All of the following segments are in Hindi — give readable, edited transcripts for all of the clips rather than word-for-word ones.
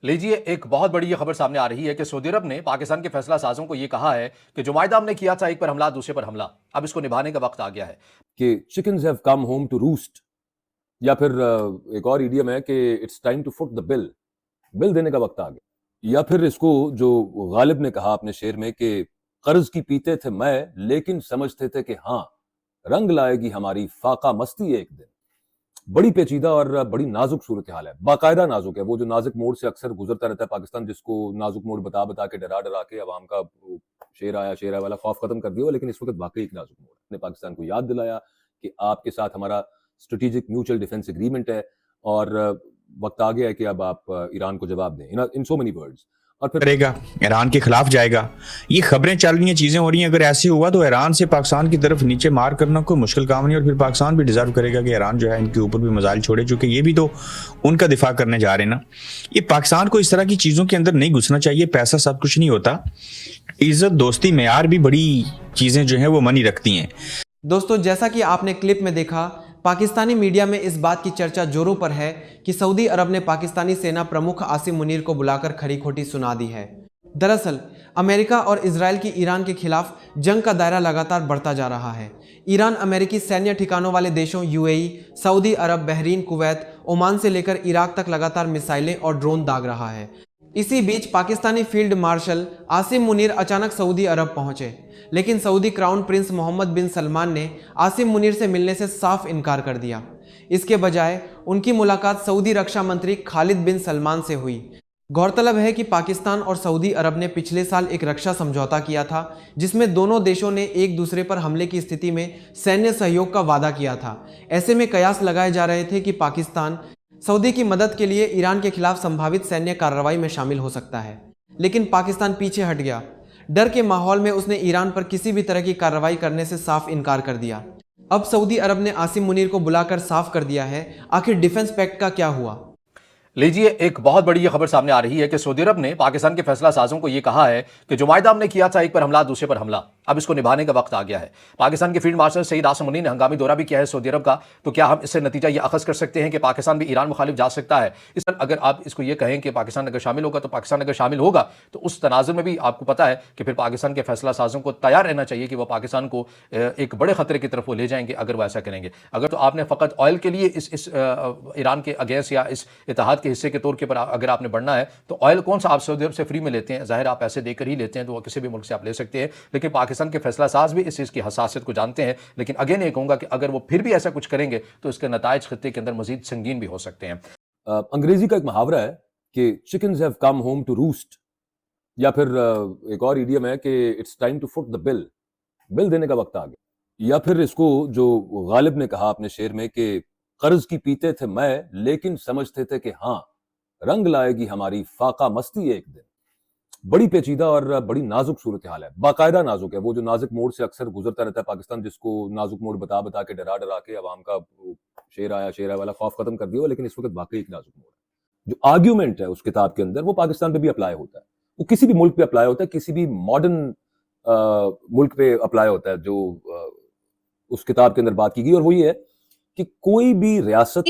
लीजिए, एक बहुत बड़ी ये खबर सामने आ रही है कि सऊदी अरब ने पाकिस्तान के फैसला साजों को ये कहा है कि जो मायदा हमने किया था एक पर हमला दूसरे पर हमला, अब इसको निभाने का वक्त आ गया है कि chickens have come home to roost, या फिर एक और इडियम है कि it's time to foot the bill, bill देने का वक्त आ गया। या फिर इसको जो गालिब ने कहा अपने शेर में कि कर्ज की पीते थे मैं लेकिन समझते थे कि हाँ रंग लाएगी हमारी फाका मस्ती एक दिन। बड़ी पेचीदा और बड़ी नाजुक सूरत हाल है, बाकायदा नाजुक है। वो जो नाजुक मोड़ से अक्सर गुजरता रहता है पाकिस्तान, जिसको नाजुक मोड़ बता बता के डरा डरा के अवाम का शेर आया वाला खौफ खत्म कर दिया, लेकिन इस वक्त वाकई एक नाजुक मोड़ ने पाकिस्तान को याद दिलाया कि आपके साथ हमारा स्ट्रेटेजिक म्यूचुअल डिफेंस एग्रीमेंट है और वक्त आ गया है कि अब आप ईरान को जवाब दें इन सो मेनी वर्ड्स। और फिर करेगा, ईरान के खिलाफ जाएगा। ये खबरें चल रही हैं, चीजें हो रही हैं। अगर ऐसे हुआ तो ईरान से पाकिस्तान की तरफ नीचे मार करना कोई मुश्किल काम नहीं, और फिर पाकिस्तान भी डिजर्व करेगा कि ईरान जो है इनके ऊपर भी मिसाइल छोड़े, चूंकि ये भी तो उनका दिफा करने जा रहे हैं ना। ये पाकिस्तान को इस तरह की चीजों के अंदर नहीं घुसना चाहिए। पैसा सब कुछ नहीं होता, इज्जत, दोस्ती, मेयार भी बड़ी चीजें जो है वो मानी रखती हैं। दोस्तों, जैसा कि आपने क्लिप में देखा, पाकिस्तानी मीडिया में इस बात की चर्चा जोरों पर है कि सऊदी अरब ने पाकिस्तानी सेना प्रमुख आसिम मुनीर को बुलाकर खरी खोटी सुना दी है। दरअसल अमेरिका और इजराइल की ईरान के खिलाफ जंग का दायरा लगातार बढ़ता जा रहा है। ईरान अमेरिकी सैन्य ठिकानों वाले देशों यूएई, सऊदी अरब, बहरीन, कुवैत, ओमान से लेकर इराक तक लगातार मिसाइलें और ड्रोन दाग रहा है। इसी बीच पाकिस्तानी फील्ड मार्शल आसिम मुनीर अचानक सऊदी अरब पहुंचे, लेकिन सऊदी क्राउन प्रिंस मोहम्मद बिन सलमान ने आसिम मुनीर से मिलने से साफ इनकार कर दिया। इसके बजाय उनकी मुलाकात सऊदी रक्षा मंत्री खालिद बिन सलमान से हुई। गौरतलब है कि पाकिस्तान और सऊदी अरब ने पिछले साल एक रक्षा समझौता किया था, जिसमें दोनों देशों ने एक दूसरे पर हमले की स्थिति में सैन्य सहयोग का वादा किया था। ऐसे में कयास लगाए जा रहे थे कि पाकिस्तान सऊदी की मदद के लिए ईरान के खिलाफ संभावित सैन्य कार्रवाई में शामिल हो सकता है, लेकिन पाकिस्तान पीछे हट गया। डर के माहौल में उसने ईरान पर किसी भी तरह की कार्रवाई करने से साफ इनकार कर दिया। अब सऊदी अरब ने आसिम मुनीर को बुलाकर साफ कर दिया है। आखिर डिफेंस पैक्ट का क्या हुआ? लीजिए, एक बहुत बड़ी ये खबर सामने आ रही है कि सऊदी अरब ने पाकिस्तान के फैसला साजों को ये कहा है कि जो मायदा हमने किया था एक पर हमला दूसरे पर हमला, अब इसको निभाने का वक्त आ गया है। पाकिस्तान के फील्ड मार्शल सईद आसिम मुनीर ने हंगामी दौरा भी किया है सऊदी अरब का। तो क्या हम इससे नतीजा ये अखज़ कर सकते हैं कि पाकिस्तान भी ईरान मुखालिफ जा सकता है? इस पर अगर आप इसको ये कहें कि पाकिस्तान अगर शामिल होगा, तो पाकिस्तान अगर शामिल होगा तो उस तनाजुर में भी आपको पता है कि फिर पाकिस्तान के फैसला साजों को तैयार रहना चाहिए कि वह पाकिस्तान को एक बड़े खतरे की तरफ वो ले जाएंगे अगर वह ऐसा करेंगे। अगर तो आपने फ़कत ऑयल के लिए इस ईरान के अगेंस्ट या इस इत्तेहाद के हिस्से के तौर के पर अगर आपने बढ़ना है, तो ऑयल कौन सा आप सऊदी अरब से फ्री में लेते हैं? ज़ाहिर आप पैसे देकर ही लेते हैं, तो वह किसी भी मुल्क से आप ले सकते हैं। लेकिन पाकिस्तान के फैसला साज भी इस चीज़ की हसासियत को जानते हैं। लेकिन अगेन ये कहूँगा कि अगर वो फिर भी ऐसा कुछ करेंगे तो इसके नताइज खत्ते के अंदर मजीद संगीन भी हो सकते हैं। अंग्रेजी का एक मुहावरा है कि chickens have come home to roost, या फिर एक और इडियम है कि it's time to foot the bill, bill देने का वक्त आ गया। या फिर इसको जो गालिब ने कहा अपने शेर में कि कर्ज की पीते थे मैं लेकिन समझते थे कि हाँ रंग लाएगी हमारी फाका मस्ती एक दिन। बड़ी पेचीदा और बड़ी नाजुक सूरत हाल है, बाकायदा नाजुक है। वो जो नाजुक मोड़ से अक्सर गुजरता रहता है पाकिस्तान, जिसको नाजुक मोड़ बता बता के डरा डरा के अवाम का शेर आया वाला खौफ खत्म कर दिया, लेकिन इस वक्त वाकई एक नाजुक मोड़ है। जो आर्ग्यूमेंट है उस किताब के अंदर, वो पाकिस्तान पे भी अप्लाई होता है, वो किसी भी मुल्क पे अप्लाई होता है, किसी भी मॉडर्न मुल्क पे अप्लाई होता है। जो उस किताब के अंदर बात की गई, और वो ये है कि कोई भी रियासत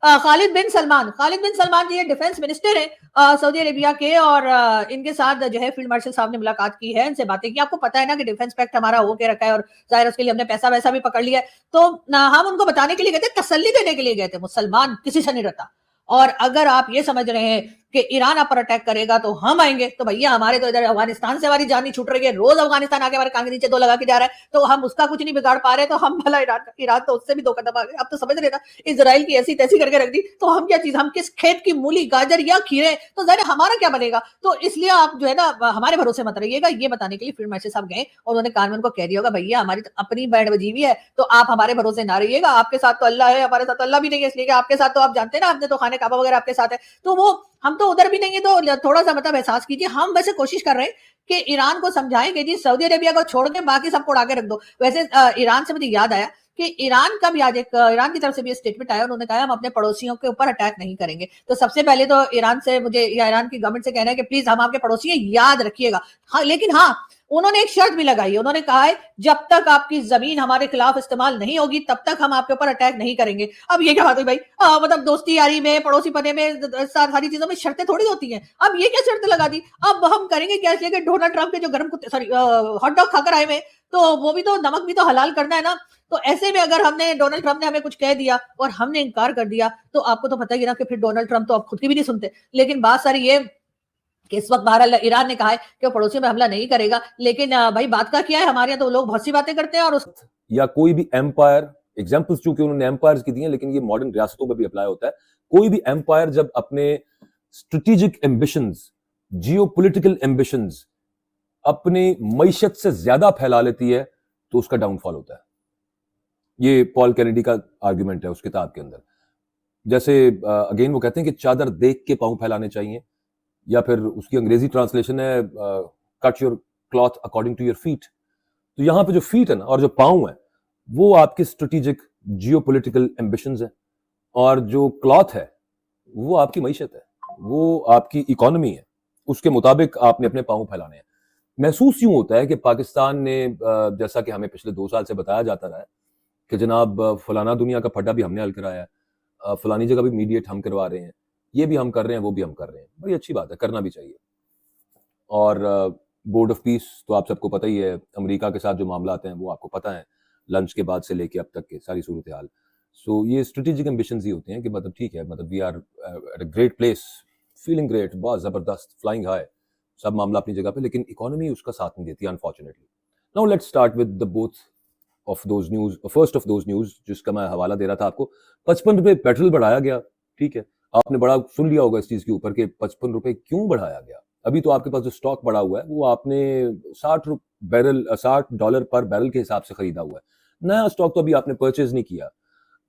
खालिद बिन सलमान जी डिफेंस मिनिस्टर हैं सऊदी अरेबिया के, और इनके साथ जो है फील्ड मार्शल साहब ने मुलाकात की है, इनसे बातें की। आपको पता है ना कि डिफेंस पैक्ट हमारा हो के रखा है, और जाहिर उसके लिए हमने पैसा वैसा भी पकड़ लिया है। तो हम उनको बताने के लिए गए थे, तसल्ली देने के लिए गए थे। मुसलमान किसी से नहीं डरता, और अगर आप ये समझ रहे हैं कि ईरान आप पर अटैक करेगा तो हम आएंगे, तो भैया हमारे तो इधर अफगानिस्तान से हमारी जान नहीं छूट रही है। रोज अफगानिस्तान आके हमारे कान के नीचे दो लगा के जा रहा है, तो हम उसका कुछ नहीं बिगाड़ पा रहे, तो हम भला ईरान तो उससे भी दो कदम आगे। अब तो समझ रहे ना, इजराइल की ऐसी तैसी करके रख दी, तो हम क्या चीज, हम किस खेत की मूली, गाजर या खीरे, तो जाहिर हमारा क्या बनेगा। तो इसलिए आप जो है ना हमारे भरोसे मत रहिएगा। ये बताने के लिए फील्ड मार्शल साहब गए, और उन्होंने कान में उनको कह दिया होगा, भैया हमारी तो अपनी बैंड बजी हुई है, तो आप हमारे भरोसे ना रहिएगा। आपके साथ तो अल्लाह है, हमारे साथ तो अल्लाह भी नहीं है, इसलिए आपके साथ तो आप जानते हैं ना, आपने तो खाने काबा वगैरह आपके साथ है, तो वो हम तो उधर भी नहीं है। तो थोड़ा सा मतलब एहसास कीजिए। हम वैसे कोशिश कर रहे हैं कि ईरान को समझाएं कि जी सऊदी अरेबिया को छोड़ के बाकी सबको उड़ा के रख दो। वैसे ईरान से मुझे याद आया कि ईरान का भी आज एक ईरान की तरफ से भी स्टेटमेंट आया, उन्होंने कहा हम अपने पड़ोसियों के ऊपर अटैक नहीं करेंगे। तो सबसे पहले तो ईरान से मुझे या ईरान की गवर्नमेंट से कहना है कि प्लीज हम आपके पड़ोसी हैं, याद रखिएगा। हाँ, लेकिन हाँ, उन्होंने एक शर्त भी लगाई है, उन्होंने कहा है जब तक आपकी जमीन हमारे खिलाफ इस्तेमाल नहीं होगी तब तक हम आपके ऊपर अटैक नहीं करेंगे। अब ये क्या बात हुई भाई? मतलब दोस्ती यारी में, पड़ोसी पने में, सारी चीजों में शर्तें थोड़ी होती हैं। अब ये क्या शर्त लगा दी? अब हम करेंगे क्या? इसलिए कि डोनाल्ड ट्रंप के जो गर्म कुत्ते, सॉरी, हॉट डॉग खाकर आए हुए, तो वो भी तो, नमक भी तो हलाल करना है ना। तो ऐसे में अगर हमने, डोनाल्ड ट्रंप ने हमें कुछ कह दिया और हमने इनकार कर दिया, तो आपको तो पता ही है ना कि फिर डोनाल्ड ट्रंप तो अब खुद की भी नहीं सुनते। लेकिन बात सारी ये कि इस वक्त बहरहाल ईरान ने कहा है कि वो पड़ोसियों में हमला नहीं करेगा, लेकिन भाई बात का क्या है, हमारे यहाँ तो लोग बहुत सी बातें करते हैं और उस या कोई भी एम्पायर, एग्जांपल्स चूंकि उन्होंने एम्पायर्स की दी हैं लेकिन ये मॉडर्न रियासतों पर भी अप्लाई होता है। कोई भी एम्पायर जब अपने स्ट्रेटेजिक एम्बिशंस, जियोपॉलिटिकल एम्बिशंस अपनी मईशत से ज्यादा फैला लेती है तो उसका डाउनफॉल होता है। ये पॉल कैनेडी का आर्गुमेंट है उस किताब के अंदर। जैसे अगेन वो कहते हैं कि चादर देख के पांव फैलाने चाहिए, या फिर उसकी अंग्रेजी ट्रांसलेशन है cut your cloth according to your feet. तो यहां पे जो फीट है ना और जो पांव है वो आपके स्ट्रेटेजिक जियोपॉलिटिकल एम्बिशंस है, और जो क्लॉथ है वो आपकी मईशत है, वो आपकी इकोनॉमी है। उसके मुताबिक आपने अपने पांव फैलाने हैं। महसूस यूं होता है कि पाकिस्तान ने, जैसा कि हमें पिछले 2 साल से बताया जाता रहा है कि जनाब फलाना दुनिया का फड्डा भी हमने हल कराया है, फलानी जगह भी मीडिएट हम करवा रहे हैं, ये भी हम कर रहे हैं, वो भी हम कर रहे हैं। बड़ी अच्छी बात है, करना भी चाहिए। और बोर्ड ऑफ पीस तो आप सबको पता ही है, अमेरिका के साथ जो मामला आते हैं वो आपको पता है, लंच के बाद से लेके अब तक के सारी सूरत हाल। सो ये स्ट्रेटेजिक एम्बिशंस ही होते हैं कि मतलब ठीक है, मतलब we are at a great place, feeling great, बहुत जबरदस्त, फ्लाइंग हाई, सब मामला अपनी जगह पे, लेकिन इकोनॉमी उसका साथ नहीं देती unfortunately. Now let's start with the both of those news. First of those news जिसका मैं हवाला दे रहा था आपको, 55 रुपए पेट्रोल बढ़ाया गया। ठीक है, आपने बड़ा सुन लिया होगा इस चीज के ऊपर कि 55 रुपए क्यों बढ़ाया गया। अभी तो आपके पास जो स्टॉक बढ़ा हुआ है वो आपने $60 पर बैरल के हिसाब से खरीदा हुआ है। नया स्टॉक तो अभी आपने परचेज नहीं किया,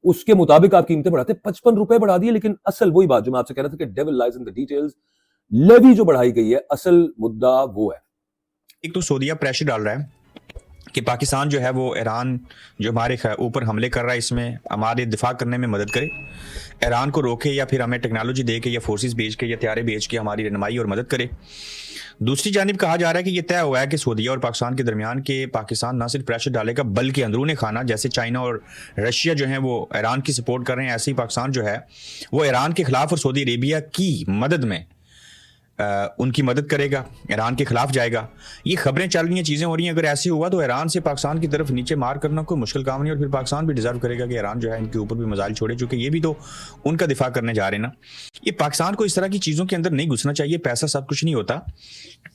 उसके मुताबिक आप कीमतें बढ़ाते। 55 रुपए बढ़ा दिए, लेकिन असल वही बात जो मैं आपसे कह रहा था कि devil lies in the details. Levy जो बढ़ाई गई है, असल मुद्दा वो है। एक तो सऊदीया प्रेशर डाल रहा है कि पाकिस्तान जो है वो ईरान जो हमारे ऊपर हमले कर रहा है इसमें हमारे दिफा करने में मदद करे, ईरान को रोके या फिर हमें टेक्नोलॉजी दे के या फोर्सेस भेज के या हथियारे भेज के हमारी रहनुमाई और मदद करे। दूसरी जानिब कहा जा रहा है कि ये तय हुआ है कि सऊदीया और पाकिस्तान के दरमियान के पाकिस्तान ना सिर्फ प्रेशर डालेगा बल्कि अंदरूनी खाना, जैसे चाइना और रशिया जो है वो ईरान की सपोर्ट कर रहे हैं, ऐसे ही पाकिस्तान जो है वो ईरान के खिलाफ और सऊदी अरेबिया की मदद में उनकी मदद करेगा, ईरान के खिलाफ जाएगा। ये खबरें चल रही हैं, चीज़ें हो रही हैं। अगर ऐसे हुआ तो ईरान से पाकिस्तान की तरफ नीचे मार करना कोई मुश्किल काम नहीं, और फिर पाकिस्तान भी डिजर्व करेगा कि ईरान जो है इनके ऊपर भी मिसाइल छोड़े, चूंकि ये भी तो उनका दिफा करने जा रहे हैं ना। ये पाकिस्तान को इस तरह की चीज़ों के अंदर नहीं घुसना चाहिए। पैसा सब कुछ नहीं होता,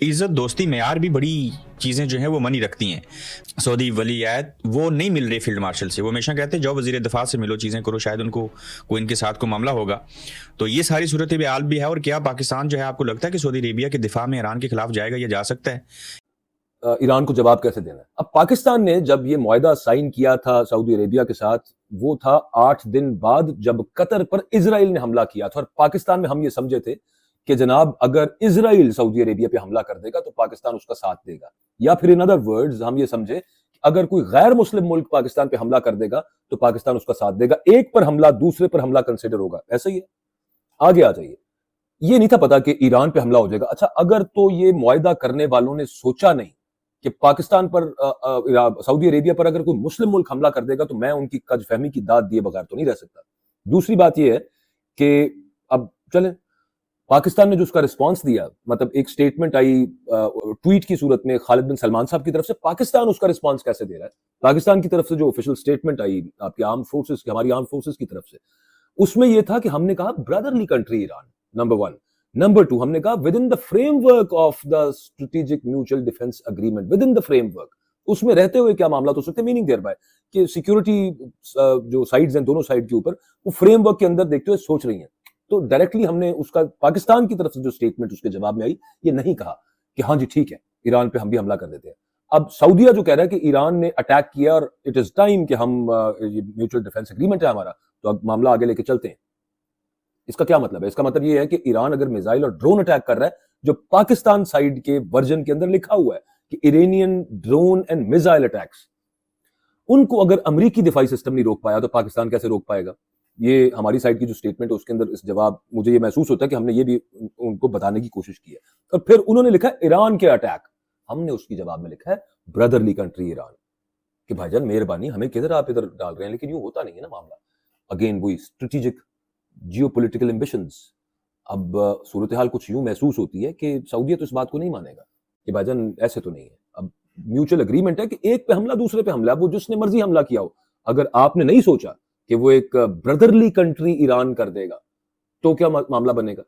इज्जत, दोस्ती, मेयार भी बड़ी चीज़ें जो हैं वो मनी रखती हैं। सऊदी वली अहद वो नहीं मिल रहे फील्ड मार्शल से, वो हमेशा कहते हैं जाओ वजीर दिफा से मिलो, चीज़ें करो, शायद उनको कोई इनके साथ कोई मामला होगा। तो ये सारी सूरत हाल भी है। और क्या पाकिस्तान जो है, आपको लगता है कि सऊदी अरेबिया के दिफा में ईरान के खिलाफ जाएगा या जा सकता है? ईरान को जवाब कैसे देना है? अब पाकिस्तान ने जब ये मुआहदा साइन किया था सऊदी अरेबिया के साथ, वो था 8 दिन बाद जब कतर पर इजराइल ने हमला किया था। और पाकिस्तान में हम ये समझे थे कि जनाब अगर इजराइल सऊदी अरेबिया पे हमला कर देगा तो पाकिस्तान उसका साथ देगा, या फिर इन अदर वर्ड्स हम ये समझे अगर कोई गैर मुस्लिम मुल्क पाकिस्तान पे हमला कर देगा तो पाकिस्तान उसका साथ देगा। एक पर हमला दूसरे पर हमला कंसिडर होगा, ऐसा ही है। आगे आ जाइए, ये नहीं था पता कि ईरान पे हमला हो जाएगा। अच्छा, अगर तो ये मुआहदा करने वालों ने सोचा नहीं कि पाकिस्तान पर, सऊदी अरेबिया पर अगर कोई मुस्लिम मुल्क हमला कर देगा तो मैं उनकी कजफहमी की दाद दिए बगैर तो नहीं रह सकता। दूसरी बात यह है कि अब चले, पाकिस्तान ने जो उसका रिस्पांस दिया, मतलब एक स्टेटमेंट आई ट्वीट की सूरत में खालिद बिन सलमान साहब की तरफ से, पाकिस्तान उसका रिस्पांस कैसे दे रहा है? पाकिस्तान की तरफ से जो ऑफिशियल स्टेटमेंट आई आपकी आर्म फोर्सेस की, हमारी आर्म फोर्सेस की तरफ से, उसमें यह था कि हमने कहा brotherly country Iran, number 1। Number 2, हमने कहा with in the framework of the strategic mutual defence agreement, with in the framework, उसमें रहते हुए क्या मामला हो सकते हैं, मीनिंग देयर बाय कि सिक्योरिटी जो साइड्स हैं दोनों साइड के ऊपर, वो फ्रेमवर्क के अंदर देखते हुए सोच रही हैं। तो डायरेक्टली हमने उसका, पाकिस्तान की तरफ से जो स्टेटमेंट उसके जवाब में आई, ये नहीं कहा कि हाँ जी ठीक है ईरान पे हम भी हमला कर देते हैं। अब सऊदीया जो कह रहा है कि ईरान ने अटैक किया और इट इज टाइम कि हम, म्यूचुअल डिफेंस एग्रीमेंट है हमारा, तो अब मामला आगे लेके चलते हैं। इसका क्या मतलब है? इसका मतलब ये है कि ईरान अगर मिसाइल और ड्रोन अटैक कर रहा है, जो पाकिस्तान साइड के वर्जन के अंदर लिखा हुआ है कि Iranian drone and missile attacks, उनको अगर अमेरिकी दिफाई सिस्टम नहीं रोक पाया तो पाकिस्तान कैसे रोक पाएगा? ये हमारी साइड की जो स्टेटमेंट है उसके अंदर इस जवाब, मुझे ये महसूस होता है कि हमने ये भी उनको बताने की कोशिश की है। और फिर उन्होंने लिखा ईरान के अटैक, हमने उसकी जवाब में लिखा है ब्रदरली कंट्री ईरान, कि भाईजान मेहरबानी, हमें किधर आप इधर डाल रहे हैं, लेकिन यूं होता नहीं है ना मामला। अगेन वही स्ट्रेटेजिक जियोपॉलिटिकल एम्बिशंस। अब सूरत हाल कुछ यूं महसूस होती है कि सऊदी तो इस बात को नहीं मानेगा कि भाईजान ऐसे तो नहीं है। अब म्यूचुअल एग्रीमेंट है कि एक पे हमला दूसरे पे हमला, वो जिसने मर्जी हमला किया हो, अगर आपने नहीं सोचा कि वो एक ब्रदरली कंट्री ईरान कर देगा तो क्या मामला बनेगा?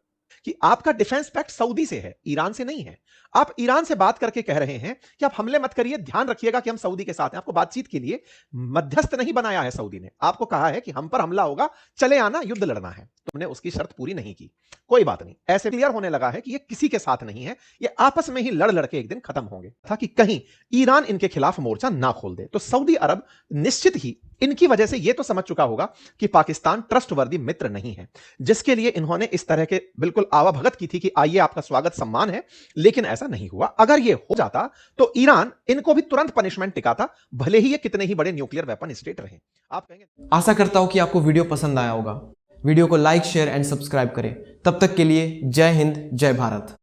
कि आपका डिफेंस पैक्ट सऊदी से है, ईरान से नहीं है। आप ईरान से बात करके कह रहे हैं कि आप हमले मत करिए, ध्यान रखिएगा कि हम सऊदी के साथ हैं। आपको बातचीत के लिए मध्यस्थ नहीं बनाया है सऊदी ने, आपको कहा है कि हम पर हमला होगा, चले आना, युद्ध लड़ना है। तुमने उसकी शर्त पूरी नहीं की, कोई बात नहीं। ऐसे क्लियर होने लगा है कि ये किसी के साथ नहीं है, ये आपस में ही लड़ लड़के एक दिन खत्म होंगे, था कि कहीं ईरान इनके खिलाफ मोर्चा ना खोल दे। तो सऊदी अरब निश्चित ही इनकी वजह से ये तो समझ चुका होगा कि पाकिस्तान ट्रस्टवर्दी मित्र नहीं है, जिसके लिए इन्होंने इस तरह के बिल्कुल आवाभगत की थी कि आइए आपका स्वागत सम्मान है, लेकिन ऐसा नहीं हुआ। अगर ये हो जाता तो ईरान इनको भी तुरंत पनिशमेंट टिकाता, भले ही ये कितने ही बड़े न्यूक्लियर वेपन स्टेट रहे। आप कहेंगे। आशा करता हूं कि आपको वीडियो पसंद आया होगा। वीडियो को लाइक, शेयर एंड सब्सक्राइब करें। तब तक के लिए जय हिंद, जय भारत।